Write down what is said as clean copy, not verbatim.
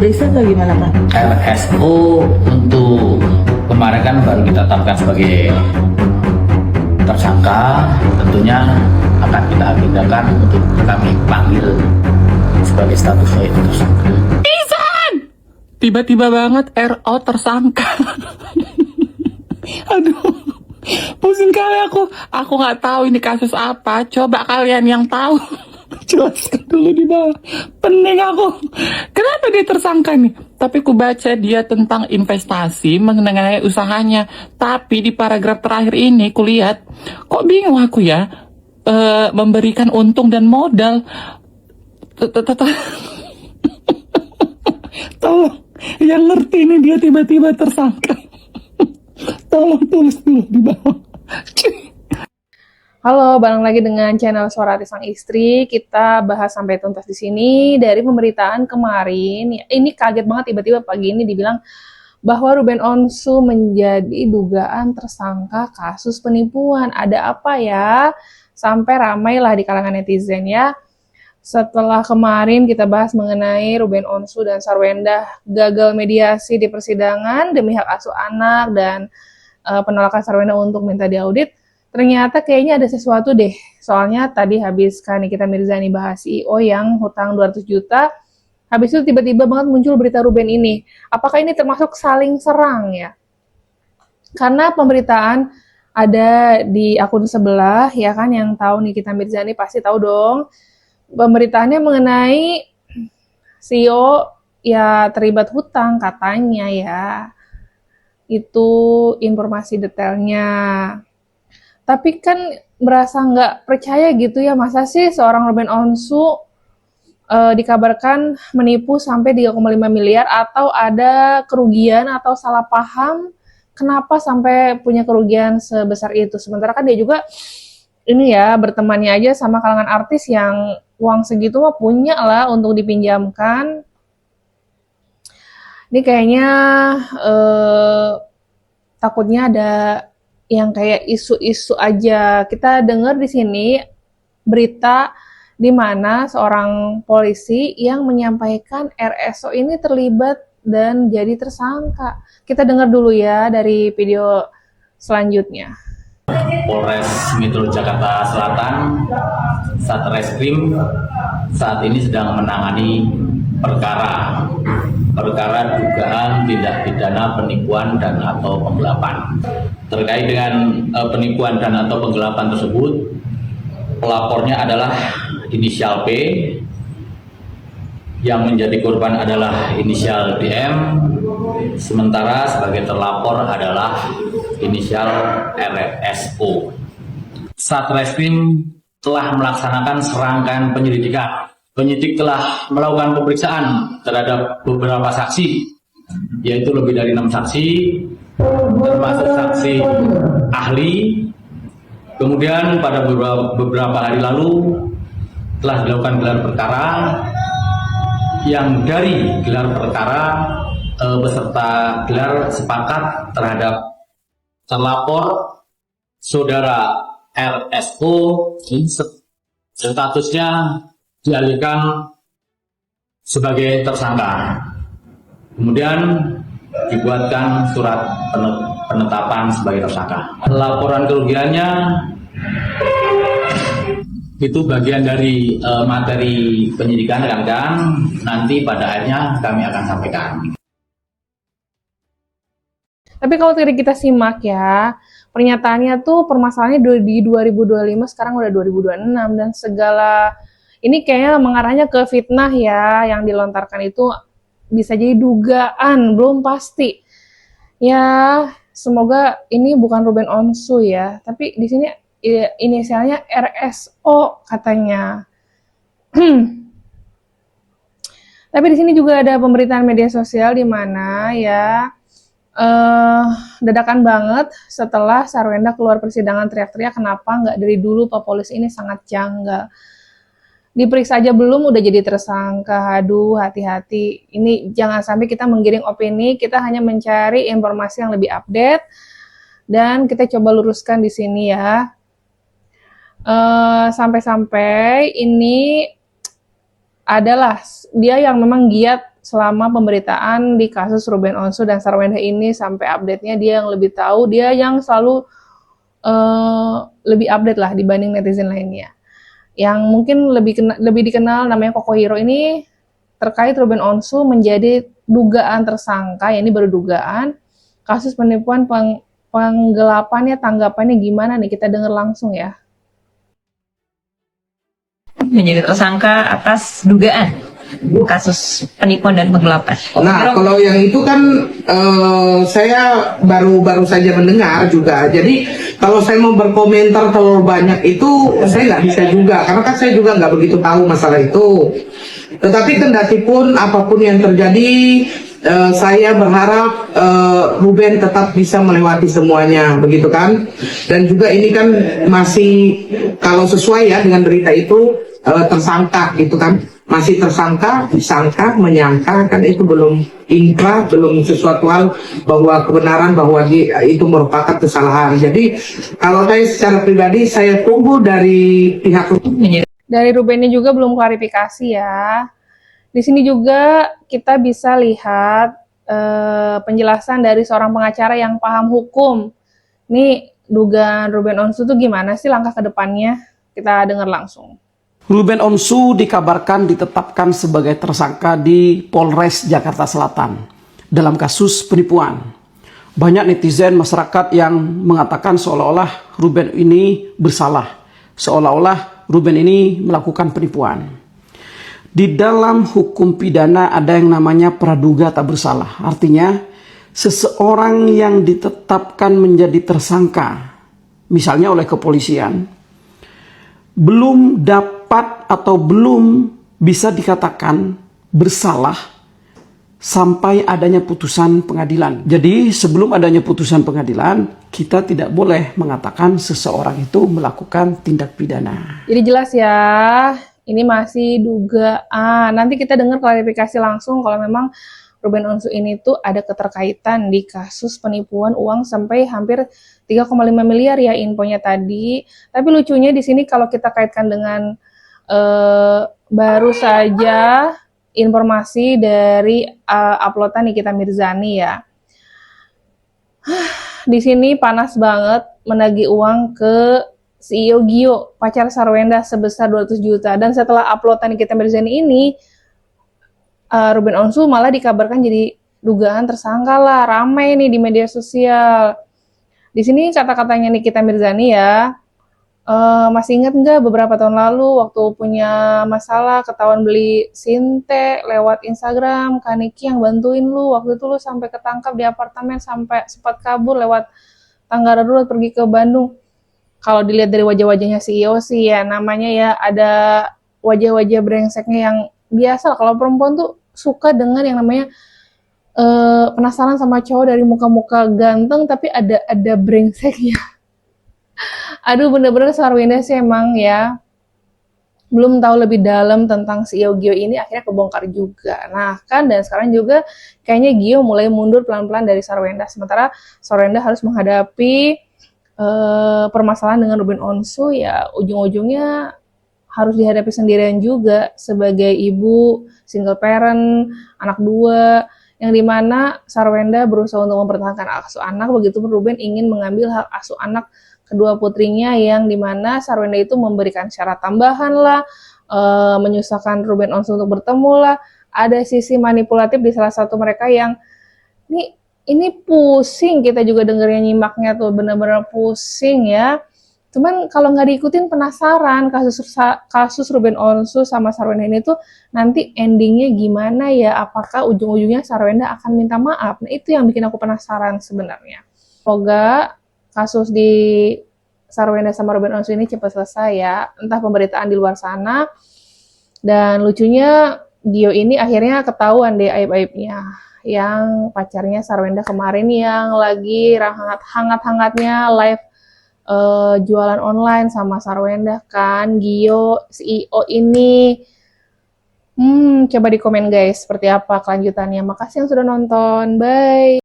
diperiksa atau gimana Kak? RSO untuk kemarin kan baru kita tetapkan sebagai tersangka, tentunya akan kita agendakan untuk kami panggil sebagai statusnya itu tersangka. Tiba-tiba banget RO tersangka. Aduh, pusing kali aku. Aku nggak tahu ini kasus apa. Coba kalian yang tahu, jelaskan dulu di bawah. Pening aku. Kenapa dia tersangka nih? Tapi ku baca dia tentang investasi mengenai usahanya. Tapi di paragraf terakhir ini ku lihat, kok bingung aku ya, memberikan untung dan modal. Tolong, yang ngerti ini dia tiba-tiba tersangka. Tolong tulis dulu di bawah. Halo, bareng lagi dengan channel Suara Hati Sang Istri. Kita bahas sampai tuntas di sini. Dari pemberitaan kemarin, ini kaget banget tiba-tiba pagi ini dibilang bahwa Ruben Onsu menjadi dugaan tersangka kasus penipuan. Ada apa ya? Sampai ramailah di kalangan netizen ya. Setelah kemarin kita bahas mengenai Ruben Onsu dan Sarwendah gagal mediasi di persidangan demi hak asuh anak dan penolakan Sarwendah untuk minta diaudit, ternyata kayaknya ada sesuatu deh. Soalnya tadi habis kan Nikita Mirzani bahas CEO yang hutang 200 juta, habis itu tiba-tiba banget muncul berita Ruben ini. Apakah ini termasuk saling serang ya? Karena pemberitaan ada di akun sebelah, ya kan, yang tahu Nikita Mirzani pasti tahu dong. Pemberitaannya mengenai CEO ya terlibat hutang katanya ya. Itu informasi detailnya. Tapi kan merasa nggak percaya gitu ya, masa sih seorang Ruben Onsu dikabarkan menipu sampai 3,5 miliar atau ada kerugian atau salah paham kenapa sampai punya kerugian sebesar itu. Sementara kan dia juga ini ya bertemannya aja sama kalangan artis yang uang segitu mah punya lah untuk dipinjamkan. Ini kayaknya takutnya ada yang kayak isu-isu aja. Kita dengar di sini berita di mana seorang polisi yang menyampaikan RSO ini terlibat dan jadi tersangka. Kita dengar dulu ya dari video selanjutnya. Polres Metro Jakarta Selatan, Satreskrim saat ini sedang menangani perkara dugaan tindak pidana penipuan dan atau penggelapan. Terkait dengan penipuan dan atau penggelapan tersebut, pelapornya adalah inisial P, yang menjadi korban adalah inisial DM, sementara sebagai terlapor adalah inisial RSO. Satreskrim telah melaksanakan serangkaian penyelidikan. Penyidik telah melakukan pemeriksaan terhadap beberapa saksi, yaitu lebih dari 6 saksi, termasuk saksi ahli. Kemudian pada beberapa hari lalu telah dilakukan gelar perkara, yang dari gelar perkara beserta gelar sepakat terhadap terlapor saudara RSO statusnya dialihkan sebagai tersangka. Kemudian dibuatkan surat penetapan sebagai tersangka. Laporan kerugiannya itu bagian dari materi penyidikan rekan-rekan, nanti pada akhirnya kami akan sampaikan. Tapi kalau tadi kita simak ya, pernyataannya tuh permasalahannya di 2025, sekarang udah 2026, dan segala ini kayaknya mengarahnya ke fitnah ya, yang dilontarkan itu bisa jadi dugaan, belum pasti. Ya, semoga ini bukan Ruben Onsu ya, tapi di sini inisialnya RSO katanya. Tapi di sini juga ada pemberitaan media sosial di mana ya dadakan banget setelah Sarwendah keluar persidangan teriak-teriak, kenapa nggak dari dulu Pak Polisi ini sangat janggal. Diperiksa aja belum udah jadi tersangka. Aduh, hati-hati. Ini jangan sampai kita menggiring opini, kita hanya mencari informasi yang lebih update dan kita coba luruskan di sini ya. Sampai-sampai ini adalah dia yang memang giat selama pemberitaan di kasus Ruben Onsu dan Sarwenda ini sampai update-nya dia yang lebih tahu, dia yang selalu lebih update lah dibanding netizen lainnya. Yang mungkin lebih dikenal namanya Koko Hero ini terkait Ruben Onsu menjadi dugaan tersangka, ya ini baru dugaan, kasus penipuan penggelapannya, tanggapannya gimana nih? Kita dengar langsung ya. Menjadi tersangka atas dugaan kasus penipuan dan penggelapan. Nah, kalau yang itu kan saya baru saja mendengar juga. Jadi kalau saya mau berkomentar terlalu banyak itu saya nggak bisa juga, karena kan saya juga nggak begitu tahu masalah itu. Tetapi kendati pun apapun yang terjadi, saya berharap Ruben tetap bisa melewati semuanya, begitu kan? Dan juga ini kan masih, kalau sesuai ya dengan berita itu, tersangka gitu kan, masih tersangka, disangka, menyangka, kan itu belum inkrah, belum sesuatu hal bahwa kebenaran bahwa itu merupakan kesalahan. Jadi kalau saya secara pribadi, saya tunggu dari pihak Dari Ruben ini juga belum klarifikasi ya. Di sini juga kita bisa lihat penjelasan dari seorang pengacara yang paham hukum. Nih dugaan Ruben Onsu tuh gimana sih langkah ke depannya? Kita dengar langsung. Ruben Onsu dikabarkan ditetapkan sebagai tersangka di Polres Jakarta Selatan dalam kasus penipuan. Banyak netizen masyarakat yang mengatakan seolah-olah Ruben ini bersalah, seolah-olah Ruben ini melakukan penipuan. Di dalam hukum pidana ada yang namanya praduga tak bersalah. Artinya seseorang yang ditetapkan menjadi tersangka, misalnya oleh kepolisian, belum dapat atau belum bisa dikatakan bersalah sampai adanya putusan pengadilan. Jadi sebelum adanya putusan pengadilan, kita tidak boleh mengatakan seseorang itu melakukan tindak pidana. Jadi jelas ya, ini masih dugaan. Nanti kita dengar klarifikasi langsung kalau memang Ruben Onsu ini tuh ada keterkaitan di kasus penipuan uang sampai hampir 3,5 miliar ya infonya tadi. Tapi lucunya di sini kalau kita kaitkan dengan baru saja informasi dari uploadan Nikita Mirzani ya. Di sini panas banget menagih uang ke CEO Gio, pacar Sarwenda sebesar 200 juta. Dan setelah uploadan Nikita Mirzani ini, Ruben Onsu malah dikabarkan jadi dugaan tersangka lah, ramai nih di media sosial. Di sini kata-katanya Nikita Mirzani ya, masih ingat nggak beberapa tahun lalu waktu punya masalah ketahuan beli sinte lewat Instagram, Kak Niki yang bantuin lu, waktu itu lu sampai ketangkap di apartemen sampai sempat kabur lewat tangga darurat pergi ke Bandung. Kalau dilihat dari wajah-wajahnya CEO sih ya namanya ya ada wajah-wajah brengseknya yang biasa. Kalau perempuan tuh suka dengan yang namanya penasaran sama cowok dari muka-muka ganteng tapi ada brengseknya. Aduh bener-bener Sarwenda sih emang ya belum tahu lebih dalam tentang CEO Gio ini, akhirnya kebongkar juga. Nah kan dan sekarang juga kayaknya Gio mulai mundur pelan-pelan dari Sarwenda, sementara Sarwenda harus menghadapi permasalahan dengan Ruben Onsu ya ujung-ujungnya harus dihadapi sendirian juga sebagai ibu single parent, anak dua, yang dimana Sarwenda berusaha untuk mempertahankan hak asuh anak, begitu Ruben ingin mengambil hak asuh anak kedua putrinya, yang dimana Sarwenda itu memberikan syarat tambahan lah, menyusahkan Ruben Onsu untuk bertemu lah, ada sisi manipulatif di salah satu mereka yang ini pusing, kita juga dengernya nyimaknya tuh bener-bener pusing ya. Cuman kalau nggak diikutin penasaran kasus Ruben Onsu sama Sarwenda ini tuh nanti endingnya gimana ya? Apakah ujung-ujungnya Sarwenda akan minta maaf? Nah itu yang bikin aku penasaran sebenarnya. Semoga kasus di Sarwenda sama Ruben Onsu ini cepat selesai ya. Entah pemberitaan di luar sana. Dan lucunya Gio ini akhirnya ketahuan deh aib-aibnya. Yang pacarnya Sarwenda kemarin yang lagi hangat-hangatnya live jualan online sama Sarwenda kan, Gio CEO ini. Coba di komen guys seperti apa kelanjutannya. Makasih yang sudah nonton, bye.